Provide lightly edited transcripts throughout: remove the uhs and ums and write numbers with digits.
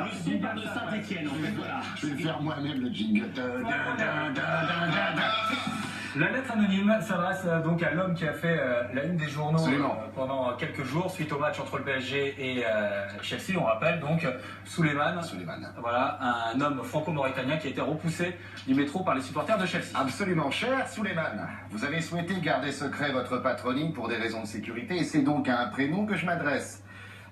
Le son part de Saint-Etienne, en fait, voilà. Je vais faire moi-même le jingle. La lettre anonyme s'adresse donc à l'homme qui a fait la une des journaux pendant quelques jours suite au match entre le PSG et Chelsea. On rappelle donc Souleymane. Voilà, un homme franco-mauritanien qui a été repoussé du métro par les supporters de Chelsea. Absolument, cher Souleymane. Vous avez souhaité garder secret votre patronyme pour des raisons de sécurité et c'est donc à un prénom que je m'adresse.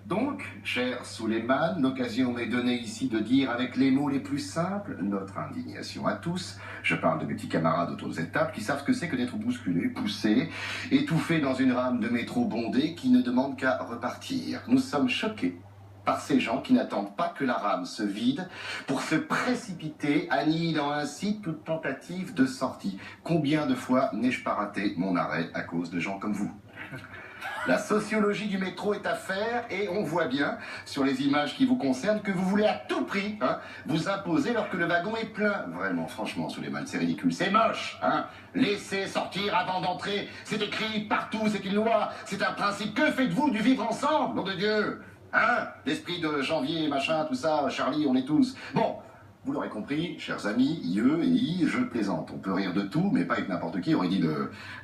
Donc, cher Souleymane, l'occasion m'est donnée ici de dire avec les mots les plus simples notre indignation à tous. Je parle de mes petits camarades autour de cette table qui savent ce que c'est que d'être bousculé, poussé, étouffé dans une rame de métro bondée qui ne demande qu'à repartir. Nous sommes choqués par ces gens qui n'attendent pas que la rame se vide pour se précipiter, annihilant ainsi toute tentative de sortie. Combien de fois n'ai-je pas raté mon arrêt à cause de gens comme vous ? La sociologie du métro est à faire et on voit bien sur les images qui vous concernent que vous voulez à tout prix vous imposer alors que le wagon est plein. Vraiment, franchement, Souleymane, c'est ridicule, c'est moche. Laissez sortir avant d'entrer, c'est écrit partout, c'est une loi, c'est un principe. Que faites-vous du vivre ensemble, nom de Dieu? L'esprit de janvier, machin, tout ça, Charlie, on est tous. Bon. Vous l'aurez compris, chers amis, je plaisante. On peut rire de tout, mais pas avec n'importe qui, aurait dit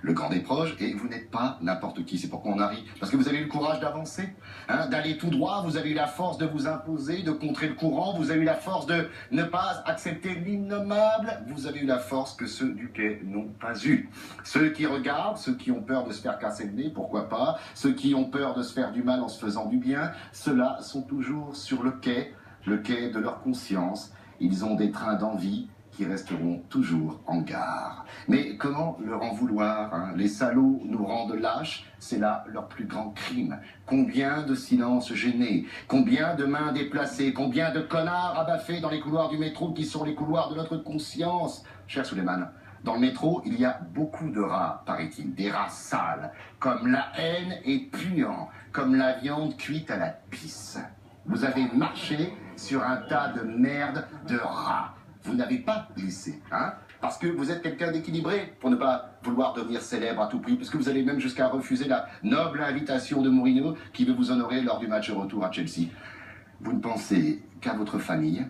le grand des proches, et vous n'êtes pas n'importe qui, c'est pourquoi on arrive. Parce que vous avez eu le courage d'avancer, d'aller tout droit, vous avez eu la force de vous imposer, de contrer le courant, vous avez eu la force de ne pas accepter l'innommable, vous avez eu la force que ceux du quai n'ont pas eu. Ceux qui regardent, ceux qui ont peur de se faire casser le nez, pourquoi pas, ceux qui ont peur de se faire du mal en se faisant du bien, ceux-là sont toujours sur le quai de leur conscience. Ils ont des trains d'envie qui resteront toujours en gare. Mais comment leur en vouloir Les salauds nous rendent lâches, c'est là leur plus grand crime. Combien de silences gênés, combien de mains déplacées, combien de connards abaffés dans les couloirs du métro qui sont les couloirs de notre conscience. Cher Souleymane, dans le métro, il y a beaucoup de rats, paraît-il, des rats sales, comme la haine est puant, comme la viande cuite à la pisse. Vous avez marché sur un tas de merde de rats. Vous n'avez pas glissé, parce que vous êtes quelqu'un d'équilibré, pour ne pas vouloir devenir célèbre à tout prix, parce que vous allez même jusqu'à refuser la noble invitation de Mourinho qui veut vous honorer lors du match retour à Chelsea. Vous ne pensez qu'à votre famille,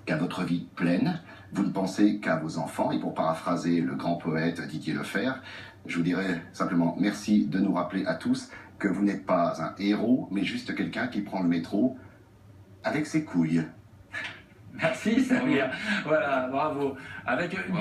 qu'à votre vie pleine, vous ne pensez qu'à vos enfants, et pour paraphraser le grand poète Didier Leferre, je vous dirais simplement merci de nous rappeler à tous que vous n'êtes pas un héros, mais juste quelqu'un qui prend le métro avec ses couilles. Merci Samir. Voilà, bravo. Avec une